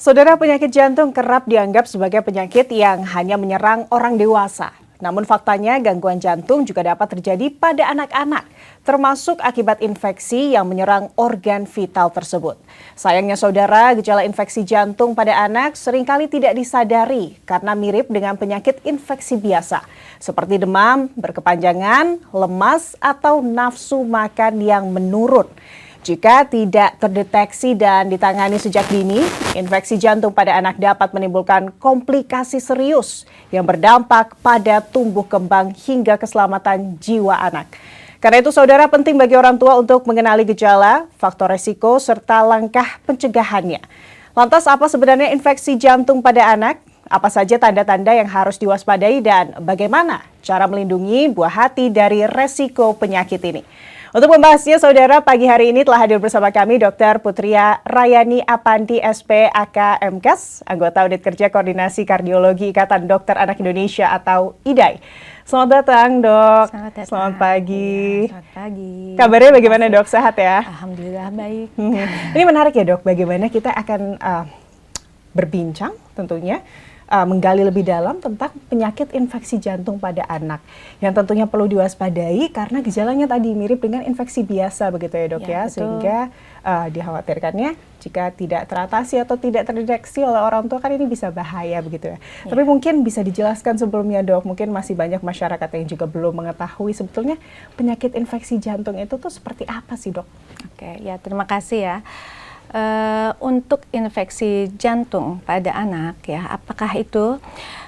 Saudara, penyakit jantung kerap dianggap sebagai penyakit yang hanya menyerang orang dewasa. Namun faktanya gangguan jantung juga dapat terjadi pada anak-anak, termasuk akibat infeksi yang menyerang organ vital tersebut. Sayangnya saudara, gejala infeksi jantung pada anak seringkali tidak disadari karena mirip dengan penyakit infeksi biasa, seperti demam, berkepanjangan, lemas, atau nafsu makan yang menurun. Jika tidak terdeteksi dan ditangani sejak dini, infeksi jantung pada anak dapat menimbulkan komplikasi serius yang berdampak pada tumbuh kembang hingga keselamatan jiwa anak. Karena itu, saudara, penting bagi orang tua untuk mengenali gejala, faktor resiko, serta langkah pencegahannya. Lantas, apa sebenarnya infeksi jantung pada anak? Apa saja tanda-tanda yang harus diwaspadai dan bagaimana cara melindungi buah hati dari resiko penyakit ini? Untuk membahasnya, saudara, pagi hari ini telah hadir bersama kami Dr. Putria Rayani Apanti, SP.AK MKes, anggota Unit Kerja Koordinasi Kardiologi Ikatan Dokter Anak Indonesia atau IDAI. Selamat datang, Dok. Selamat datang. Selamat pagi. Ya, selamat pagi. Kabarnya bagaimana, Dok? Sehat ya? Alhamdulillah baik. Ini menarik ya, Dok, bagaimana kita akan berbincang tentunya menggali lebih dalam tentang penyakit infeksi jantung pada anak yang tentunya perlu diwaspadai karena gejalanya tadi mirip dengan infeksi biasa begitu ya, Dok ya, sehingga dikhawatirkannya jika tidak teratasi atau tidak terdeteksi oleh orang tua kan ini bisa bahaya begitu ya. Tapi mungkin bisa dijelaskan sebelumnya, Dok, mungkin masih banyak masyarakat yang juga belum mengetahui sebetulnya penyakit infeksi jantung itu tuh seperti apa sih, Dok? Oke, ya terima kasih ya. Untuk infeksi jantung pada anak ya, apakah itu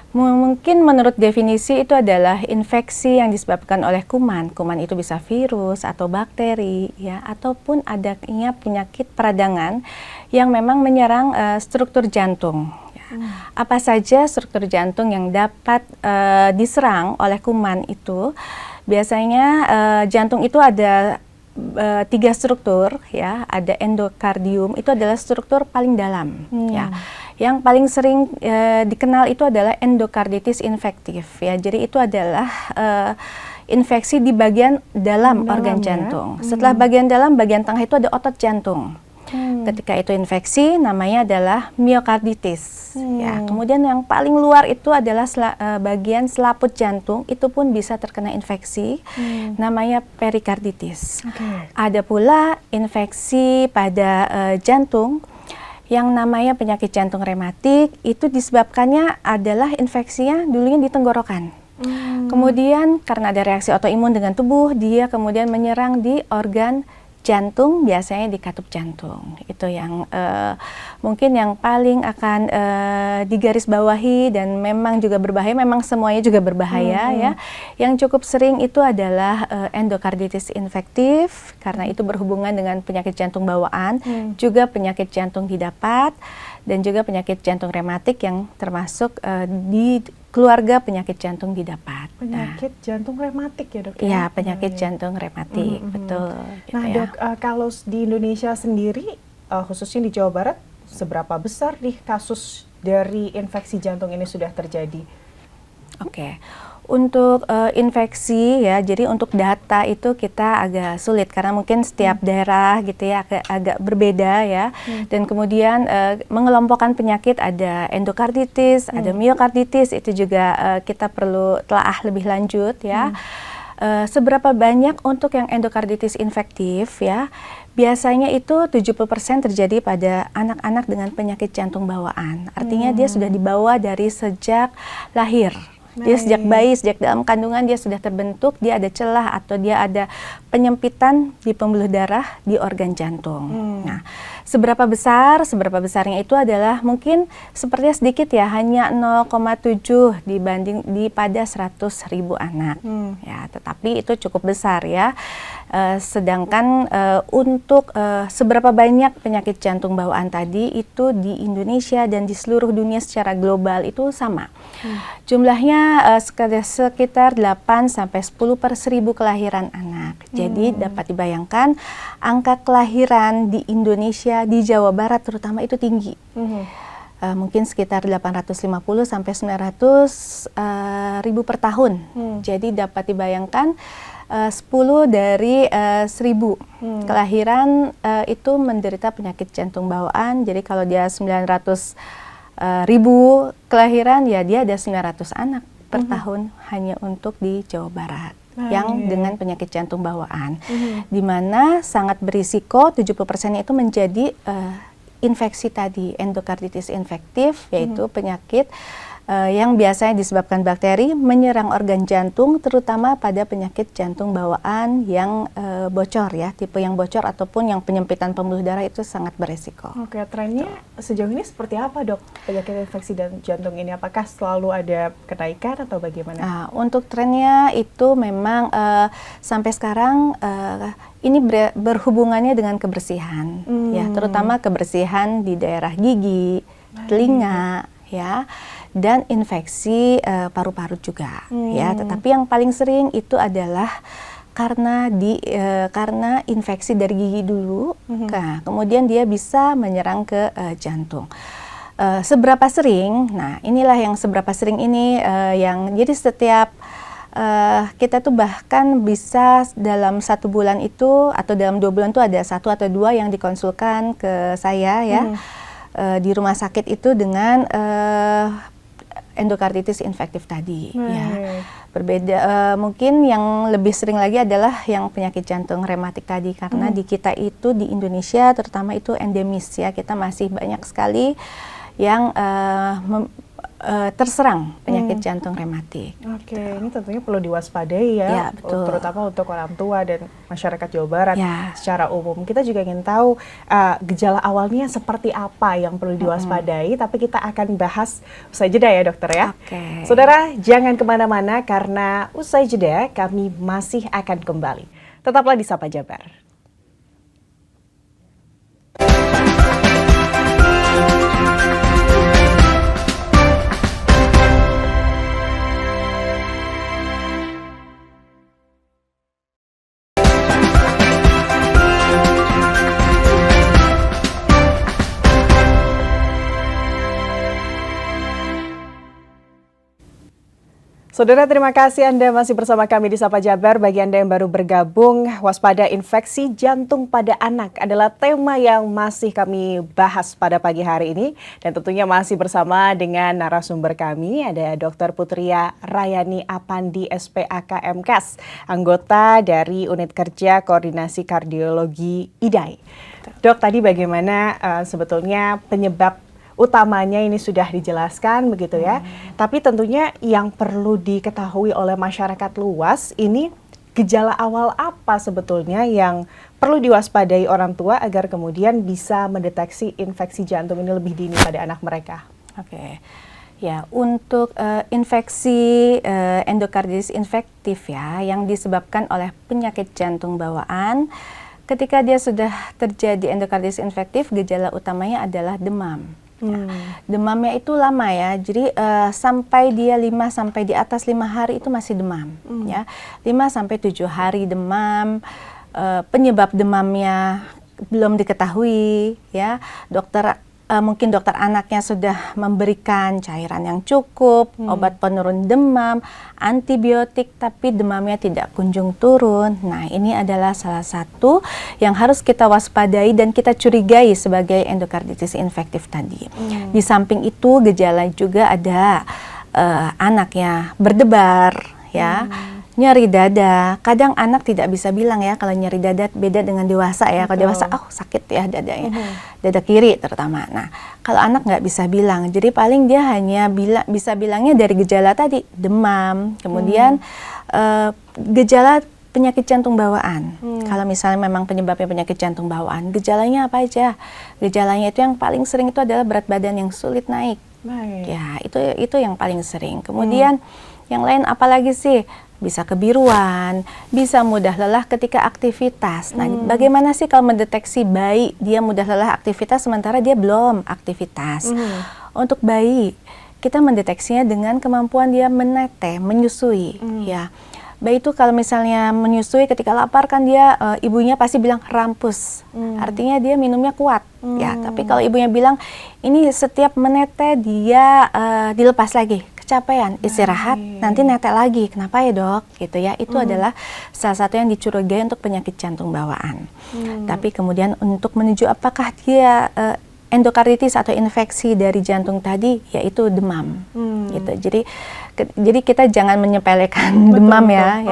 mungkin menurut definisi itu adalah infeksi yang disebabkan oleh kuman. Kuman itu bisa virus atau bakteri ya, ataupun adanya penyakit peradangan yang memang menyerang struktur jantung. Apa saja struktur jantung yang dapat diserang oleh kuman itu? Biasanya jantung itu ada 3 struktur ya, ada endokardium, itu adalah struktur paling dalam ya. Yang paling sering dikenal itu adalah endokarditis infektif ya. Jadi itu adalah infeksi di bagian dalam organ jantung. Setelah bagian dalam, bagian tengah itu ada otot jantung. Ketika itu infeksi, namanya adalah miokarditis. Ya, kemudian yang paling luar itu adalah bagian selaput jantung, itu pun bisa terkena infeksi, namanya perikarditis. Ada pula infeksi pada jantung yang namanya penyakit jantung rematik, itu disebabkannya adalah infeksinya dulunya di tenggorokan. Kemudian karena ada reaksi autoimun dengan tubuh, dia kemudian menyerang di organ jantung, biasanya di katup jantung. Itu yang mungkin yang paling akan digarisbawahi dan memang juga berbahaya, memang semuanya juga berbahaya ya. Yang cukup sering itu adalah endokarditis infektif, karena itu berhubungan dengan penyakit jantung bawaan, juga penyakit jantung didapat, dan juga penyakit jantung rematik yang termasuk di keluarga penyakit jantung didapat. Penyakit jantung rematik ya, Dok? Iya, penyakit jantung rematik, betul. Nah, gitu Dok, kalau di Indonesia sendiri, khususnya di Jawa Barat, seberapa besar nih kasus dari infeksi jantung ini sudah terjadi? Oke. Untuk infeksi ya, jadi untuk data itu kita agak sulit karena mungkin setiap daerah gitu ya agak berbeda ya. Dan kemudian mengelompokkan penyakit, ada endokarditis, ada miokarditis, itu juga kita perlu telaah lebih lanjut ya. Seberapa banyak untuk yang endokarditis infektif ya, biasanya itu 70% terjadi pada anak-anak dengan penyakit jantung bawaan. Artinya dia sudah dibawa dari sejak lahir. Dia sejak bayi, sejak dalam kandungan dia sudah terbentuk, dia ada celah atau dia ada penyempitan di pembuluh darah di organ jantung. Nah, seberapa besarnya itu adalah mungkin sepertinya sedikit ya, hanya 0,7 dibanding pada 100.000 anak. Ya, tetapi itu cukup besar ya. Sedangkan untuk seberapa banyak penyakit jantung bawaan tadi itu di Indonesia dan di seluruh dunia secara global itu sama. Jumlahnya sekitar 8-10 per 1000 kelahiran anak. Jadi dapat dibayangkan angka kelahiran di Indonesia, di Jawa Barat terutama itu tinggi. Mungkin sekitar 850 sampai 900 ribu per tahun. Jadi dapat dibayangkan 10 dari 1000 kelahiran itu menderita penyakit jantung bawaan. Jadi kalau dia 900.000 kelahiran, ya dia ada 900 anak per tahun hanya untuk di Jawa Barat yang dengan penyakit jantung bawaan. Di mana sangat berisiko, 70% itu menjadi infeksi tadi, endokarditis infektif, yaitu penyakit yang biasanya disebabkan bakteri menyerang organ jantung, terutama pada penyakit jantung bawaan yang bocor ya, tipe yang bocor ataupun yang penyempitan pembuluh darah itu sangat beresiko. Oke, trennya sejauh ini seperti apa, Dok? Penyakit infeksi dan jantung ini apakah selalu ada kenaikan atau bagaimana? Nah, untuk trennya itu memang sampai sekarang ini berhubungannya dengan kebersihan, ya, terutama kebersihan di daerah gigi, telinga, ya, dan infeksi paru-paru juga, ya. Tetapi yang paling sering itu adalah karena infeksi dari gigi dulu, nah, kemudian dia bisa menyerang ke jantung. Seberapa sering? Nah, inilah yang seberapa sering ini yang jadi setiap kita tuh bahkan bisa dalam 1 bulan itu atau dalam 2 bulan tuh ada 1 atau 2 yang dikonsulkan ke saya ya di rumah sakit itu dengan endokarditis infektif tadi. Ya. Berbeda, mungkin yang lebih sering lagi adalah yang penyakit jantung rematik tadi, karena di kita itu di Indonesia terutama itu endemis ya, kita masih banyak sekali yang terserang penyakit jantung rematik. Oke, ini tentunya perlu diwaspadai ya, betul. Terutama untuk orang tua dan masyarakat Jawa Barat secara umum. Kita juga ingin tahu gejala awalnya seperti apa yang perlu diwaspadai, tapi kita akan bahas usai jeda ya, Dokter ya. Saudara, jangan kemana-mana karena usai jeda kami masih akan kembali. Tetaplah di Sapa Jabar. Saudara, terima kasih Anda masih bersama kami di Sapa Jabar. Bagi Anda yang baru bergabung, waspada infeksi jantung pada anak adalah tema yang masih kami bahas pada pagi hari ini. Dan tentunya masih bersama dengan narasumber kami, ada Dr. Putria Rayani Apandi, SPAK MKes, anggota dari Unit Kerja Koordinasi Kardiologi IDAI. Dok, tadi bagaimana sebetulnya penyebab utamanya ini sudah dijelaskan begitu ya. Tapi tentunya yang perlu diketahui oleh masyarakat luas ini gejala awal apa sebetulnya yang perlu diwaspadai orang tua agar kemudian bisa mendeteksi infeksi jantung ini lebih dini pada anak mereka. Oke. Ya, untuk infeksi endokarditis infektif ya yang disebabkan oleh penyakit jantung bawaan, ketika dia sudah terjadi endokarditis infektif, gejala utamanya adalah demam. Ya. Demamnya itu lama ya, jadi sampai dia 5 sampai di atas 5 hari itu masih demam, ya. 5 sampai 7 hari demam, penyebab demamnya belum diketahui, ya. Mungkin dokter anaknya sudah memberikan cairan yang cukup, obat penurun demam, antibiotik, tapi demamnya tidak kunjung turun. Nah, ini adalah salah satu yang harus kita waspadai dan kita curigai sebagai endokarditis infektif tadi. Di samping itu, gejala juga ada anaknya berdebar, ya. Nyeri dada, kadang anak tidak bisa bilang ya kalau nyeri dada, beda dengan dewasa ya. Kalau dewasa, sakit ya dadanya, dada kiri terutama. Nah, kalau anak nggak bisa bilang, jadi paling dia hanya bisa bilangnya dari gejala tadi, demam, kemudian gejala penyakit jantung bawaan. Kalau misalnya memang penyebabnya penyakit jantung bawaan, gejalanya apa aja? Gejalanya itu yang paling sering itu adalah berat badan yang sulit naik. Ya, itu yang paling sering. Kemudian yang lain apalagi sih? Bisa kebiruan, bisa mudah lelah ketika aktivitas. Nah, bagaimana sih kalau mendeteksi bayi dia mudah lelah aktivitas sementara dia belum aktivitas? Untuk bayi, kita mendeteksinya dengan kemampuan dia meneteh, menyusui. Ya, bayi itu kalau misalnya menyusui ketika lapar kan dia ibunya pasti bilang rampus, artinya dia minumnya kuat. Ya, tapi kalau ibunya bilang ini setiap meneteh dia dilepas lagi. kecapean, istirahat, nanti netek lagi. Kenapa ya dok? Gitu ya. Itu adalah salah satu yang dicurigai untuk penyakit jantung bawaan. Tapi kemudian untuk menuju apakah dia endokarditis atau infeksi dari jantung tadi, yaitu demam. Gitu. Jadi kita jangan menyepelekan demam ya.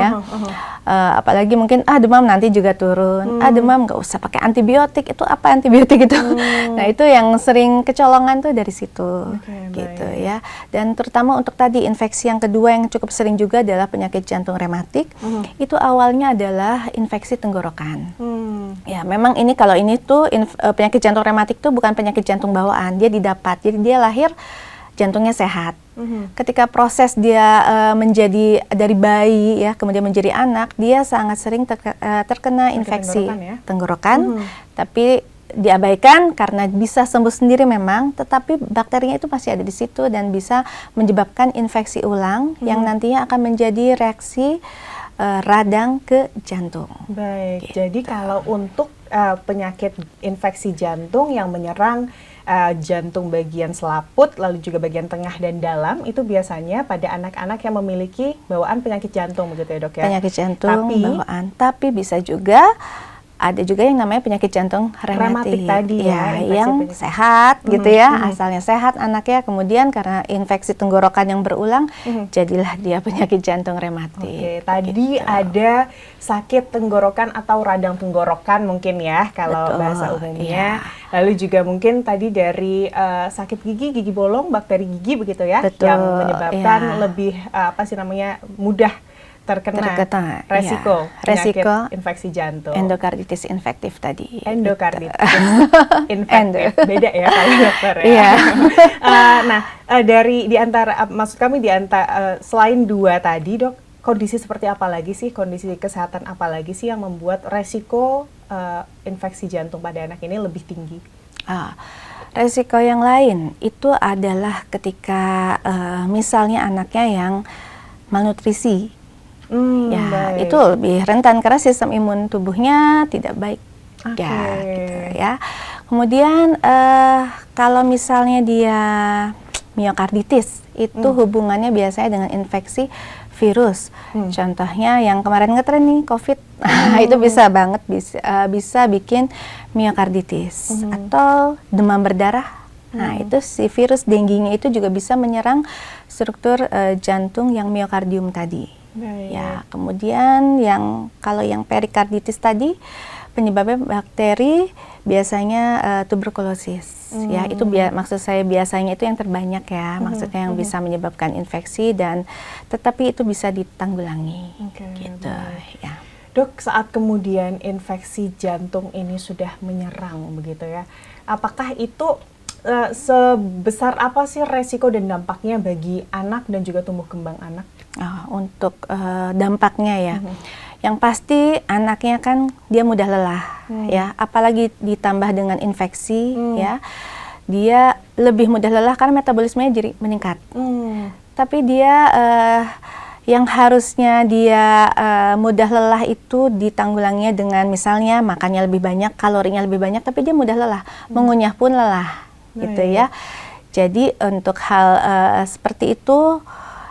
Apalagi mungkin demam nanti juga turun. Demam nggak usah pakai antibiotik. Itu apa antibiotik itu? Nah itu yang sering kecolongan tuh dari situ, gitu ya. Dan terutama untuk tadi infeksi yang kedua yang cukup sering juga adalah penyakit jantung rematik. Itu awalnya adalah infeksi tenggorokan. Ya memang ini kalau ini tuh penyakit jantung rematik tuh bukan penyakit jantung bawaan. Dia didapat. Jadi dia lahir jantungnya sehat. Ketika proses dia menjadi dari bayi ya kemudian menjadi anak, dia sangat sering terkena infeksi tenggorokan, tapi diabaikan karena bisa sembuh sendiri memang, tetapi bakterinya itu masih ada di situ dan bisa menyebabkan infeksi ulang yang nantinya akan menjadi reaksi radang ke jantung. Baik, jadi kalau untuk penyakit infeksi jantung yang menyerang jantung bagian selaput, lalu juga bagian tengah dan dalam, itu biasanya pada anak-anak yang memiliki bawaan penyakit jantung, begitu ya dok ya? Penyakit jantung bawaan, tapi bisa juga ada juga yang namanya penyakit jantung rematik tadi ya, yang sehat gitu ya, asalnya sehat anaknya, kemudian karena infeksi tenggorokan yang berulang, jadilah dia penyakit jantung rematik. Oke, tadi ada sakit tenggorokan atau radang tenggorokan mungkin ya, kalau bahasa umumnya. Lalu juga mungkin tadi dari sakit gigi bolong, bakteri gigi begitu ya, yang menyebabkan lebih mudah terkena resiko infeksi jantung. Endokarditis infektif tadi. Endokarditis infektif. Beda ya kalau dokter ya. Maksud kami di antara selain dua tadi dok, kondisi seperti apa lagi sih, kondisi kesehatan apa lagi sih yang membuat resiko infeksi jantung pada anak ini lebih tinggi? Resiko yang lain itu adalah ketika misalnya anaknya yang malnutrisi. Baik. Itu lebih rentan karena sistem imun tubuhnya tidak baik. Gitu ya. Kemudian kalau misalnya dia miokarditis, itu hubungannya biasanya dengan infeksi virus. Contohnya yang kemarin ngetren nih COVID, itu bisa banget bisa bikin miokarditis atau demam berdarah. Nah itu si virus dengue-nya itu juga bisa menyerang struktur jantung yang miokardium tadi. Ya, kemudian kalau yang perikarditis tadi penyebabnya bakteri, biasanya tuberkulosis. Ya, itu maksud saya biasanya itu yang terbanyak ya, maksudnya yang bisa menyebabkan infeksi dan tetapi itu bisa ditanggulangi. Gitu ya. Dok, saat kemudian infeksi jantung ini sudah menyerang begitu ya, apakah itu sebesar apa sih resiko dan dampaknya bagi anak dan juga tumbuh kembang anak? Untuk dampaknya ya, yang pasti anaknya kan dia mudah lelah ya, apalagi ditambah dengan infeksi ya, dia lebih mudah lelah karena metabolismenya jadi meningkat. Tapi dia yang harusnya dia mudah lelah itu ditanggulanginya dengan misalnya makannya lebih banyak, kalorinya lebih banyak, tapi dia mudah lelah, mengunyah pun lelah. Gitu ya. Jadi untuk hal seperti itu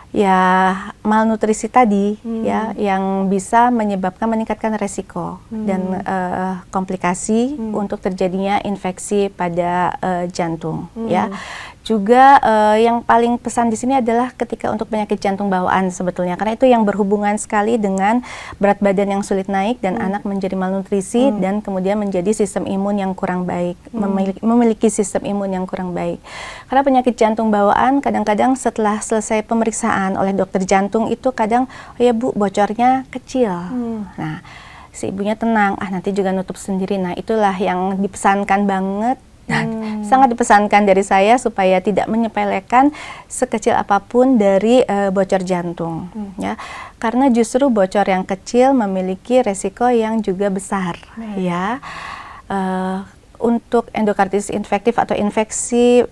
ya malnutrisi tadi ya yang bisa menyebabkan meningkatkan resiko dan komplikasi untuk terjadinya infeksi pada jantung ya. Juga yang paling pesan di sini adalah ketika untuk penyakit jantung bawaan sebetulnya, karena itu yang berhubungan sekali dengan berat badan yang sulit naik dan anak menjadi malnutrisi dan kemudian menjadi sistem imun yang kurang baik, memiliki sistem imun yang kurang baik. Karena penyakit jantung bawaan kadang-kadang setelah selesai pemeriksaan oleh dokter jantung itu kadang, oh ya Bu, bocornya kecil. Nah, si ibunya tenang, nanti juga nutup sendiri. Nah, itulah yang dipesankan banget. Sangat dipesankan dari saya supaya tidak menyepelekan sekecil apapun dari bocor jantung ya, karena justru bocor yang kecil memiliki resiko yang juga besar ya. Untuk endokarditis infektif atau infeksi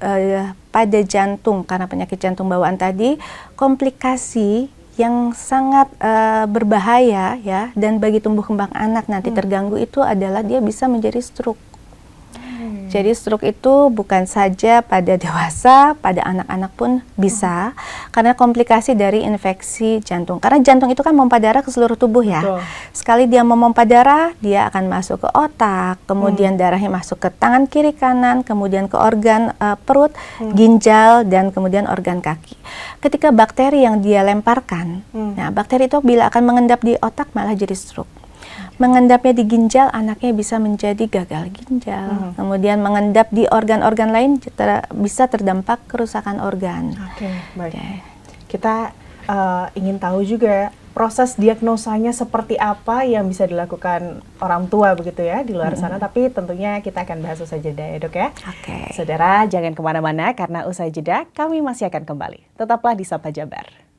pada jantung karena penyakit jantung bawaan tadi, komplikasi yang sangat berbahaya ya, dan bagi tumbuh kembang anak nanti terganggu itu adalah dia bisa menjadi stroke. Jadi stroke itu bukan saja pada dewasa, pada anak-anak pun bisa, karena komplikasi dari infeksi jantung. Karena jantung itu kan memompa darah ke seluruh tubuh ya. Betul. Sekali dia memompa darah, dia akan masuk ke otak, kemudian darahnya masuk ke tangan kiri kanan, kemudian ke organ perut, ginjal, dan kemudian organ kaki. Ketika bakteri yang dia lemparkan, nah bakteri itu bila akan mengendap di otak malah jadi stroke. Mengendapnya di ginjal, anaknya bisa menjadi gagal ginjal. Kemudian mengendap di organ-organ lain bisa terdampak kerusakan organ. Oke, baik. Kita ingin tahu juga proses diagnosanya seperti apa yang bisa dilakukan orang tua begitu ya di luar sana. Tapi tentunya kita akan bahas usai jeda ya dok ya. Oke. Saudara jangan kemana-mana karena usai jeda kami masih akan kembali. Tetaplah di Sapa Jabar.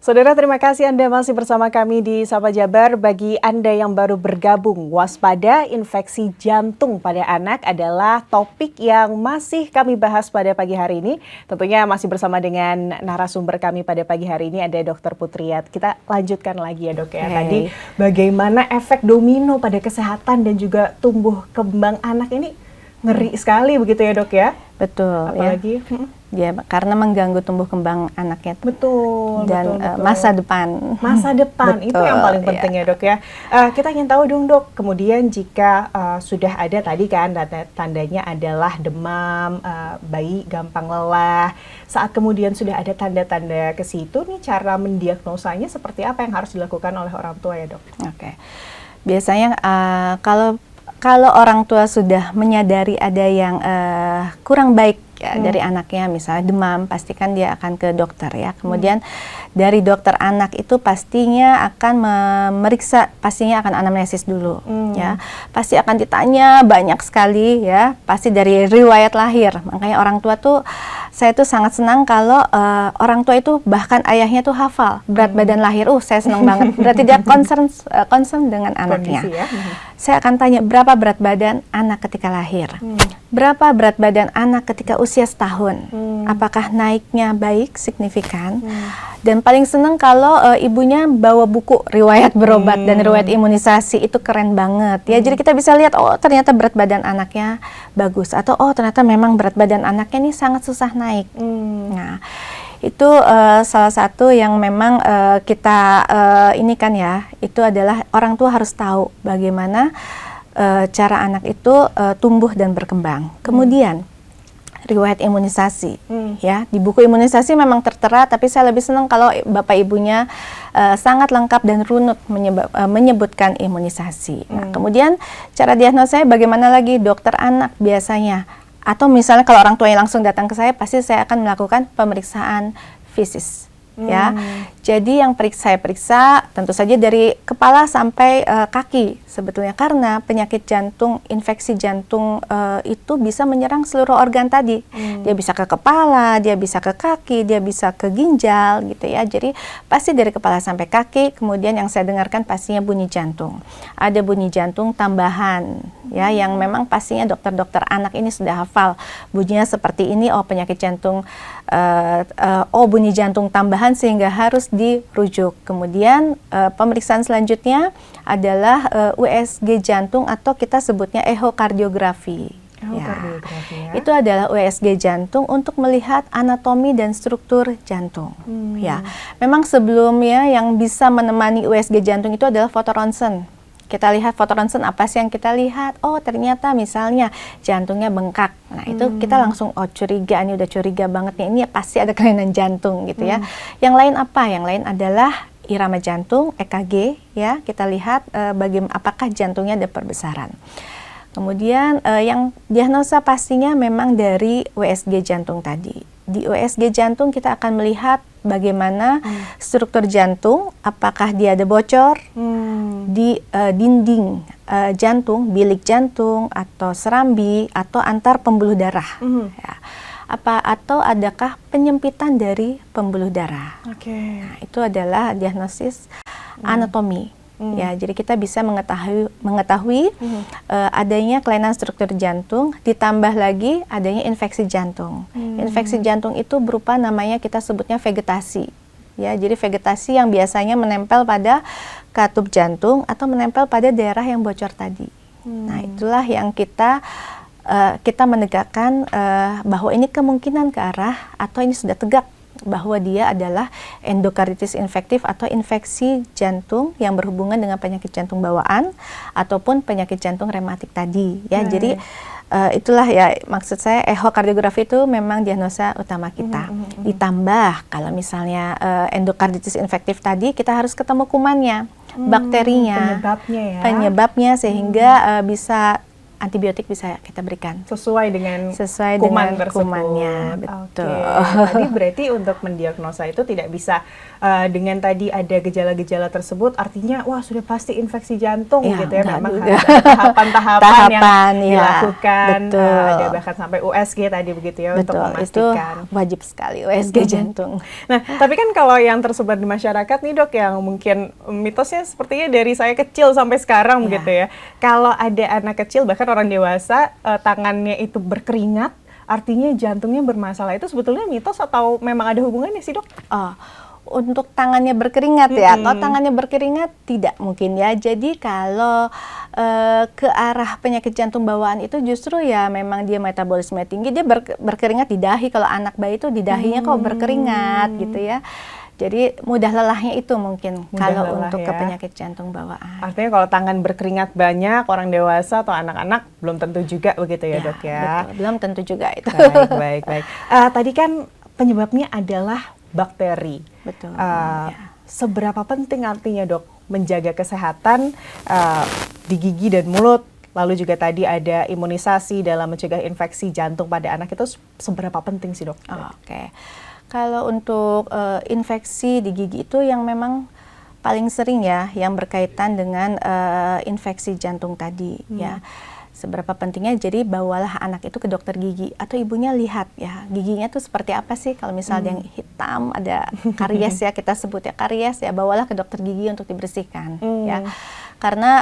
Saudara, terima kasih Anda masih bersama kami di Sapa Jabar. Bagi Anda yang baru bergabung, waspada infeksi jantung pada anak adalah topik yang masih kami bahas pada pagi hari ini. Tentunya masih bersama dengan narasumber kami pada pagi hari ini, ada Dr. Putriat. Kita lanjutkan lagi ya dok ya. Tadi bagaimana efek domino pada kesehatan dan juga tumbuh kembang anak ini ngeri sekali begitu ya dok ya. Betul. Apalagi ya, karena mengganggu tumbuh kembang anaknya. Betul. Dan betul. masa depan. Masa depan itu yang Betul, paling penting ya dok ya. Kita ingin tahu dong dok, kemudian jika sudah ada tadi kan tandanya adalah demam, bayi gampang lelah. Saat kemudian sudah ada tanda-tanda ke situ nih, cara mendiagnosanya seperti apa yang harus dilakukan oleh orang tua ya dok? Oke. Biasanya kalau orang tua sudah menyadari ada yang kurang baik ya, dari anaknya, misalnya demam, pastikan dia akan ke dokter ya. Kemudian dari dokter anak itu pastinya akan memeriksa, pastinya akan anamnesis dulu ya. Pasti akan ditanya banyak sekali ya, pasti dari riwayat lahir. Makanya orang tua tuh, saya tuh sangat senang kalau orang tua itu bahkan ayahnya tuh hafal berat badan lahir. Saya senang banget. Berarti dia concern dengan anaknya. Kondisi, ya. Saya akan tanya berapa berat badan anak ketika lahir, berapa berat badan anak ketika usia setahun, apakah naiknya baik, signifikan, dan paling senang kalau ibunya bawa buku riwayat berobat dan riwayat imunisasi, itu keren banget ya. Jadi kita bisa lihat, oh ternyata berat badan anaknya bagus, atau oh ternyata memang berat badan anaknya ini sangat susah naik. Nah, itu salah satu yang memang kita ini kan ya, itu adalah orang tua harus tahu bagaimana cara anak itu tumbuh dan berkembang. Kemudian riwayat imunisasi ya, di buku imunisasi memang tertera, tapi saya lebih senang kalau bapak ibunya sangat lengkap dan runut menyebutkan imunisasi. Nah, kemudian cara diagnosanya bagaimana lagi? Dokter anak biasanya, atau misalnya kalau orang tuanya langsung datang ke saya, pasti saya akan melakukan pemeriksaan fisis ya. Jadi yang saya periksa tentu saja dari kepala sampai kaki sebetulnya, karena penyakit jantung, infeksi jantung itu bisa menyerang seluruh organ tadi. Dia bisa ke kepala, dia bisa ke kaki, dia bisa ke ginjal gitu ya. Jadi pasti dari kepala sampai kaki. Kemudian yang saya dengarkan pastinya bunyi jantung. Ada bunyi jantung tambahan ya, yang memang pastinya dokter-dokter anak ini sudah hafal bunyinya seperti ini. Oh penyakit jantung, oh bunyi jantung tambahan sehingga harus dirujuk. Kemudian pemeriksaan selanjutnya adalah USG jantung atau kita sebutnya ehokardiografi. Ehokardiografi ya. Itu adalah USG jantung untuk melihat anatomi dan struktur jantung. Ya, memang sebelumnya yang bisa menemani USG jantung itu adalah foto ronsen. Kita lihat foto ronsen, apa sih yang kita lihat? Oh ternyata misalnya jantungnya bengkak. Nah itu kita langsung curiga, ini udah curiga banget nih, ini pasti ada kelainan jantung gitu ya. Yang lain apa? Yang lain adalah irama jantung, EKG ya. Kita lihat bagaimana, apakah jantungnya ada perbesaran. Kemudian yang diagnosa pastinya memang dari USG jantung tadi. Di USG jantung kita akan melihat bagaimana struktur jantung, apakah dia ada bocor di dinding jantung, bilik jantung, atau serambi, atau antar pembuluh darah. Ya. atau adakah penyempitan dari pembuluh darah. Oke. Nah, itu adalah diagnosis anatomi. Ya, jadi kita bisa mengetahui adanya kelainan struktur jantung, ditambah lagi adanya infeksi jantung. Infeksi jantung itu berupa namanya kita sebutnya vegetasi. Ya, jadi vegetasi yang biasanya menempel pada katup jantung atau menempel pada daerah yang bocor tadi. Nah, itulah yang kita menegakkan bahwa ini kemungkinan ke arah atau ini sudah tegak bahwa dia adalah endokarditis infektif atau infeksi jantung yang berhubungan dengan penyakit jantung bawaan ataupun penyakit jantung rematik tadi ya. Jadi itulah ya maksud saya ehokardiografi itu memang diagnosa utama kita. Ditambah kalau misalnya endokarditis infektif tadi kita harus ketemu kumannya, bakterinya, penyebabnya sehingga bisa antibiotik bisa kita berikan sesuai dengan kuman kumannya. Betul. Tadi berarti untuk mendiagnosa itu tidak bisa dengan tadi ada gejala-gejala tersebut artinya wah sudah pasti infeksi jantung ya, gitu ya. Memang juga. harus ada tahapan yang ya, dilakukan. Betul. Ada bahkan sampai USG tadi begitu ya. Betul, untuk memastikan. Itu wajib sekali USG jantung. Nah, tapi kan kalau yang tersebar di masyarakat nih Dok, yang mungkin mitosnya sepertinya dari saya kecil sampai sekarang gitu ya. Kalau ada anak kecil bahkan orang dewasa tangannya itu berkeringat, artinya jantungnya bermasalah. Itu sebetulnya mitos atau memang ada hubungannya sih Dok? Untuk tangannya berkeringat ya, atau tangannya berkeringat tidak mungkin ya. Jadi kalau ke arah penyakit jantung bawaan itu justru ya memang dia metabolisme tinggi, dia berkeringat di dahi. Kalau anak bayi itu di dahinya kok berkeringat gitu ya. Jadi mudah lelahnya itu mungkin kalau untuk ke penyakit jantung bawaan. Artinya kalau tangan berkeringat banyak, orang dewasa atau anak-anak belum tentu juga begitu ya Dok ya? Betul, belum tentu juga itu. Baik. Tadi kan penyebabnya adalah bakteri. Betul. Seberapa penting artinya Dok menjaga kesehatan di gigi dan mulut, lalu juga tadi ada imunisasi dalam mencegah infeksi jantung pada anak, itu seberapa penting sih Dok? Oke. Kalau untuk infeksi di gigi itu yang memang paling sering ya, yang berkaitan dengan infeksi jantung tadi ya. Seberapa pentingnya, jadi bawalah anak itu ke dokter gigi atau ibunya lihat ya giginya tuh seperti apa sih. Kalau misalnya yang hitam ada karies ya, kita sebut ya karies ya, bawalah ke dokter gigi untuk dibersihkan ya. Karena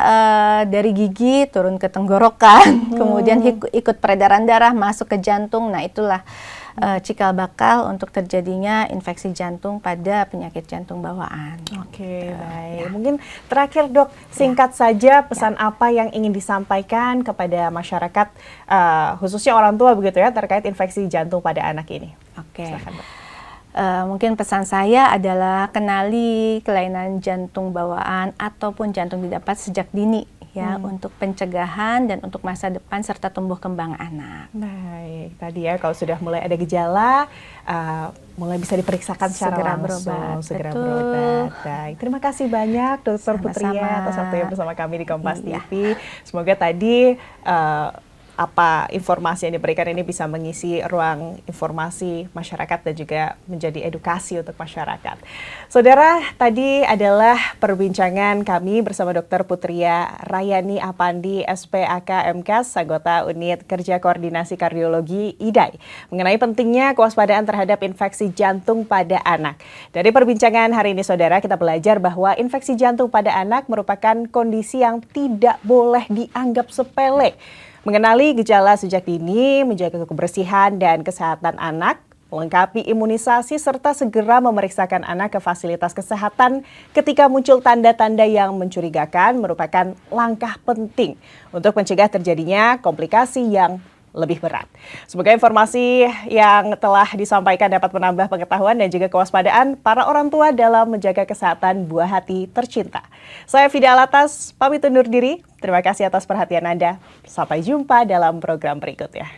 dari gigi turun ke tenggorokan, kemudian ikut peredaran darah masuk ke jantung. Nah itulah cikal bakal untuk terjadinya infeksi jantung pada penyakit jantung bawaan. Oke, baik. Mungkin terakhir Dok, singkat saja pesan apa yang ingin disampaikan kepada masyarakat, khususnya orang tua begitu ya, terkait infeksi jantung pada anak ini. Oke. Silakan, Dok. Mungkin pesan saya adalah kenali kelainan jantung bawaan ataupun jantung didapat sejak dini ya, untuk pencegahan dan untuk masa depan serta tumbuh kembang anak. Baik, tadi ya kalau sudah mulai ada gejala, mulai bisa diperiksakan secara langsung, segera berobat. Baik, terima kasih banyak Dr. Putria atas waktunya bersama kami di Kompas TV. Semoga tadi apa informasi yang diberikan ini bisa mengisi ruang informasi masyarakat dan juga menjadi edukasi untuk masyarakat. Saudara, tadi adalah perbincangan kami bersama Dr. Putria Rayani Apandi, SPAK MKes, anggota Unit Kerja Koordinasi Kardiologi IDAI, mengenai pentingnya kewaspadaan terhadap infeksi jantung pada anak. Dari perbincangan hari ini, saudara, kita belajar bahwa infeksi jantung pada anak merupakan kondisi yang tidak boleh dianggap sepele. Mengenali gejala sejak dini, menjaga kebersihan dan kesehatan anak, melengkapi imunisasi, serta segera memeriksakan anak ke fasilitas kesehatan ketika muncul tanda-tanda yang mencurigakan merupakan langkah penting untuk mencegah terjadinya komplikasi yang lebih berat. Semoga informasi yang telah disampaikan dapat menambah pengetahuan dan juga kewaspadaan para orang tua dalam menjaga kesehatan buah hati tercinta. Saya Fida Alatas, pamit undur diri. Terima kasih atas perhatian Anda. Sampai jumpa dalam program berikutnya.